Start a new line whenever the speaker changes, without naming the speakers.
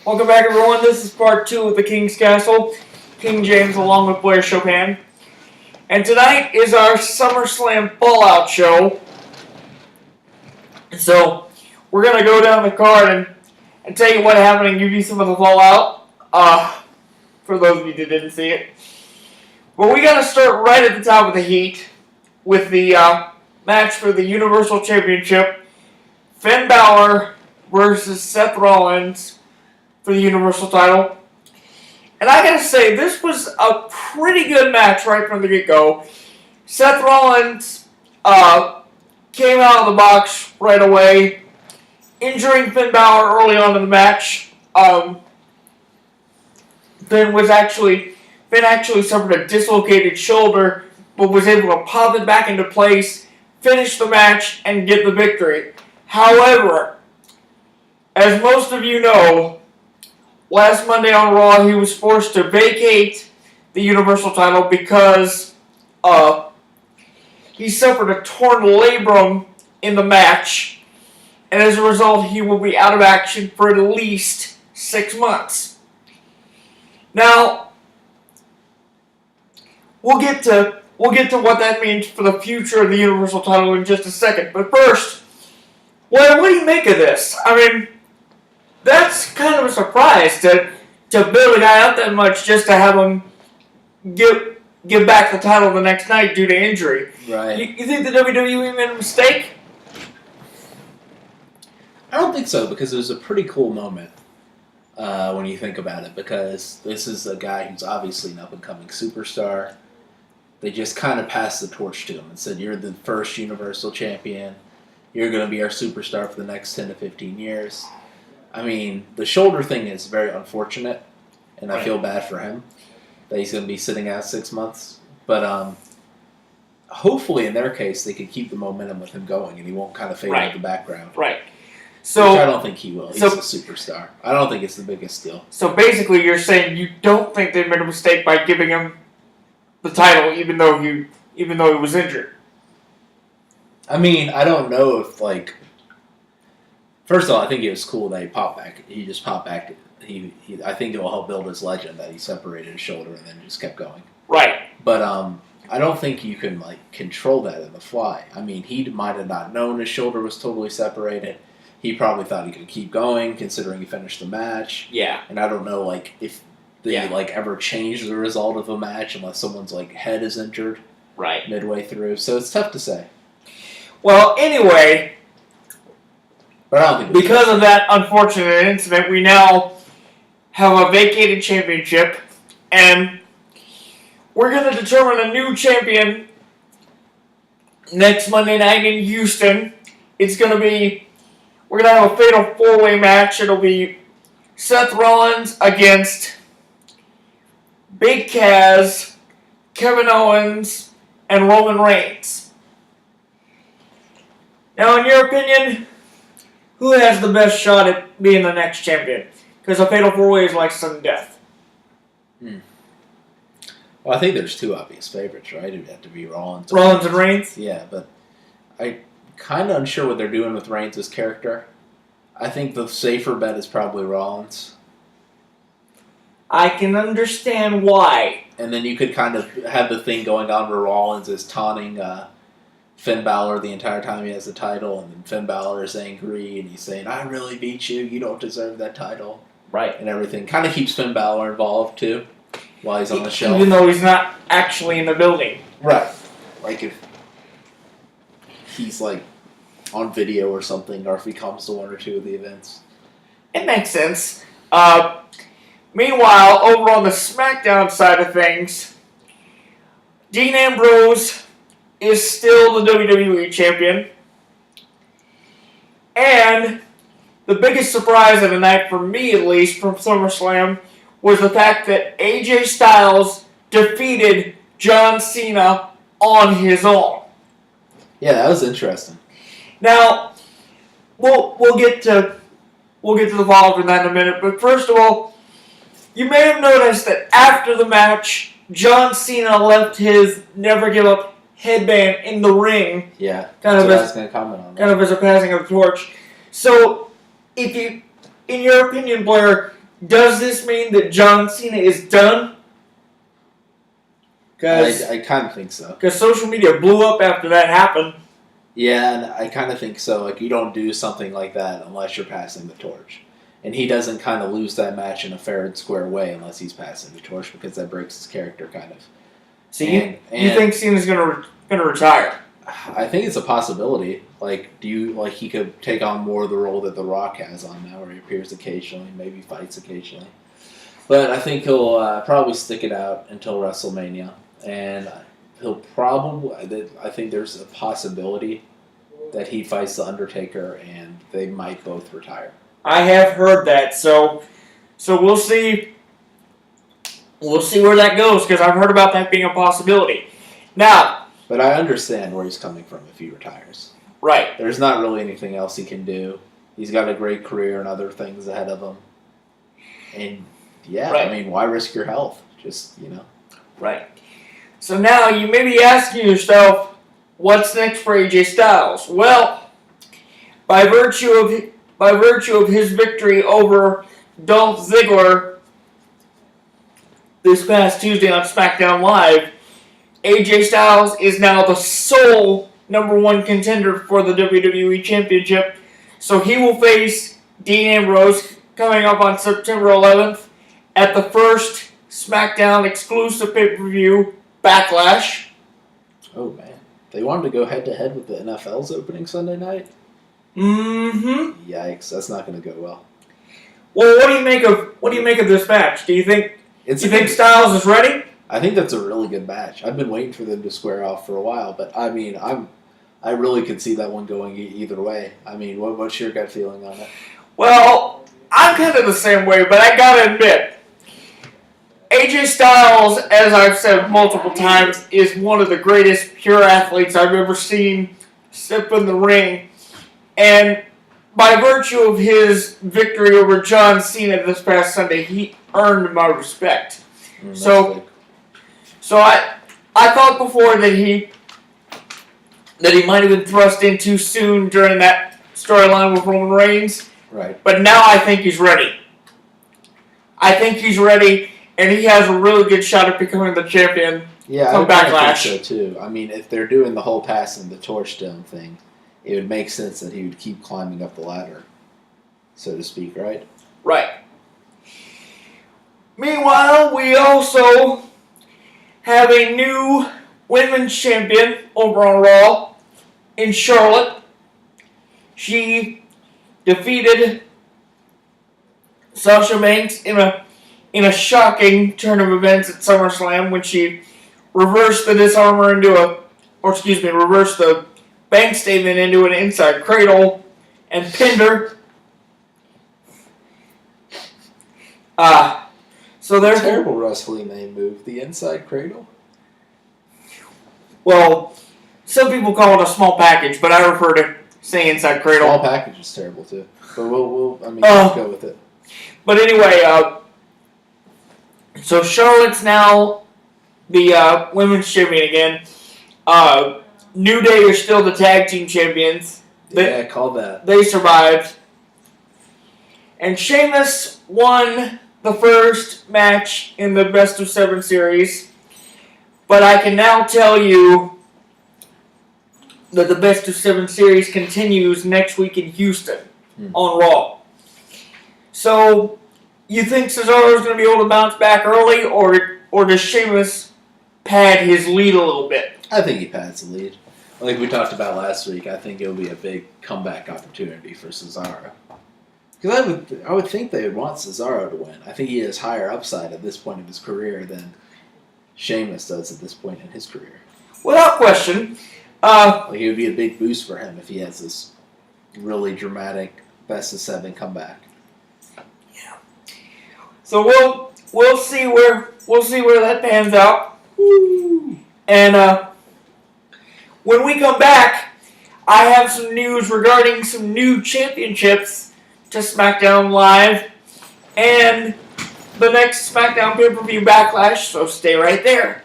Welcome back, everyone. This is part 2 of the King's Castle. King James along with Blair Chopin. And tonight is our SummerSlam Fallout show. So, we're going to go down the card and tell you what happened and give you some of the fallout. For those of you that didn't see it. But we got to start right at the top of the heat with the match for the Universal Championship. Finn Balor versus Seth Rollins for the Universal title. And I gotta say, this was a pretty good match right from the get-go. Seth Rollins came out of the box right away, injuring Finn Balor early on in the match. Finn actually suffered a dislocated shoulder, but was able to pop it back into place, finish the match, and get the victory. However, as most of you know, last Monday on Raw, he was forced to vacate the Universal title because he suffered a torn labrum in the match, and as a result, he will be out of action for at least 6 months. Now, we'll get to what that means for the future of the Universal title in just a second. But first, what do you make of this? I mean, that's kind of a surprise to build a guy up that much just to have him give back the title the next night due to injury.
Right.
You think the WWE made a mistake?
I don't think so, because it was a pretty cool moment when you think about it, because this is a guy who's obviously an up-and-coming superstar. They just kind of passed the torch to him and said, you're the first Universal Champion. You're going to be our superstar for the next 10 to 15 years. I mean, the shoulder thing is very unfortunate, and I feel bad for him that he's going to be sitting out 6 months. But hopefully, in their case, they could keep the momentum with him going, and he won't kind of fade out the background.
Right. So,
which I don't think he will. He's a superstar. I don't think it's the biggest deal.
So basically, you're saying you don't think they made a mistake by giving him the title, even though he was injured.
I mean, I don't know if First of all, I think it was cool that he popped back. He just popped back. I think it will help build his legend that he separated his shoulder and then just kept going.
Right.
But I don't think you can control that in the fly. I mean, he might have not known his shoulder was totally separated. He probably thought he could keep going, considering he finished the match.
Yeah.
And I don't know if they ever change the result of a match unless someone's head is injured.
Right.
Midway through, so it's tough to say.
Well, anyway.
But I don't think
because of that unfortunate incident, we now have a vacated championship, and we're going to determine a new champion next Monday night in Houston. We're going to have a fatal 4-way match. It'll be Seth Rollins against Big Cass, Kevin Owens, and Roman Reigns. Now, in your opinion, who has the best shot at being the next champion? Because a fatal 4-way is like sudden death.
Well, I think there's two obvious favorites, right? It would have to be Rollins.
Rollins and Reigns?
Yeah, but I'm kind of unsure what they're doing with Reigns' character. I think the safer bet is probably Rollins.
I can understand why.
And then you could kind of have the thing going on where Rollins is taunting Finn Balor the entire time he has the title, and then Finn Balor is angry, and he's saying, I really beat you, you don't deserve that title.
Right.
And everything. Kind of keeps Finn Balor involved, too, while he's on the show.
Even though he's not actually in the building.
Right. If he's, on video or something, or if he comes to one or two of the events.
It makes sense. Meanwhile, over on the SmackDown side of things, Dean Ambrose is still the WWE champion. And the biggest surprise of the night, for me at least, from SummerSlam, was the fact that AJ Styles defeated John Cena on his own.
Yeah, that was interesting.
Now, we'll get to the follow-up in that in a minute, but first of all, you may have noticed that after the match, John Cena left his Never Give Up headband in the ring.
Yeah,
I was
going to comment on that.
Kind of as a passing of the torch. So, in your opinion, Blair, does this mean that John Cena is done?
I kind of think so.
Because social media blew up after that happened.
Yeah, and I kind of think so. Like, you don't do something like that unless you're passing the torch. And he doesn't kind of lose that match in a fair and square way unless he's passing the torch, because that breaks his character, kind of.
So you think Cena's gonna retire?
I think it's a possibility. Like, he could take on more of the role that The Rock has on now, where he appears occasionally, maybe fights occasionally. But I think he'll probably stick it out until WrestleMania, and he'll probably. I think there's a possibility that he fights the Undertaker, and they might both retire.
I have heard that, so we'll see. We'll see where that goes, because I've heard about that being a possibility. Now,
but I understand where he's coming from if he retires.
Right.
There's not really anything else he can do. He's got a great career and other things ahead of him. And yeah, right. I mean, why risk your health? Just,
Right. So now you may be asking yourself, what's next for AJ Styles? Well, by virtue of his victory over Dolph Ziggler this past Tuesday on SmackDown Live, AJ Styles is now the sole #1 contender for the WWE Championship. So he will face Dean Ambrose coming up on September 11th at the first SmackDown exclusive pay-per-view, Backlash.
Oh man, they wanted to go head-to-head with the NFL's opening Sunday night?
Mm-hmm.
Yikes, that's not going to go well.
Well, what do you make of this match? Do you think Styles is ready?
I think that's a really good match. I've been waiting for them to square off for a while, but I mean, I really could see that one going either way. I mean, what's your gut feeling on it?
Well, I'm kind of the same way, but I gotta admit, AJ Styles, as I've said multiple times, is one of the greatest pure athletes I've ever seen step in the ring. And by virtue of his victory over John Cena this past Sunday, he earned my respect. So I thought before that he might have been thrust in too soon during that storyline with Roman Reigns.
Right.
But now I think he's ready. I think he's ready, and he has a really good shot at becoming the champion.
Yeah,
from Backlash.
I think so too. I mean, if they're doing the whole passing the torch down thing, it would make sense that he would keep climbing up the ladder, so to speak, right?
Right. Meanwhile, we also have a new women's champion over on Raw in Charlotte. She defeated Sasha Banks in a shocking turn of events at SummerSlam when she reversed the reversed the Banks statement into an inside cradle and pinned her. So there's
terrible wrestling name move, the inside cradle.
Well, some people call it a small package, but I refer to saying inside cradle.
Small package is terrible too, but let's go with it.
But anyway, so Charlotte's now the women's champion again. New Day are still the tag team champions.
I called that.
They survived. And Sheamus won the first match in the Best of 7 series. But I can now tell you that the Best of 7 series continues next week in Houston on Raw. So, you think Cesaro's going to be able to bounce back early, or does Sheamus pad his lead a little bit?
I think he pads the lead. Like we talked about last week, I think it'll be a big comeback opportunity for Cesaro. Because I would think they would want Cesaro to win. I think he has higher upside at this point in his career than Sheamus does at this point in his career.
Without question.
It would be a big boost for him if he has this really dramatic Best of 7 comeback.
Yeah. So we'll see where that pans out.
Woo.
And when we come back, I have some news regarding some new championships to SmackDown Live and the next SmackDown pay-per-view Backlash, so stay right there.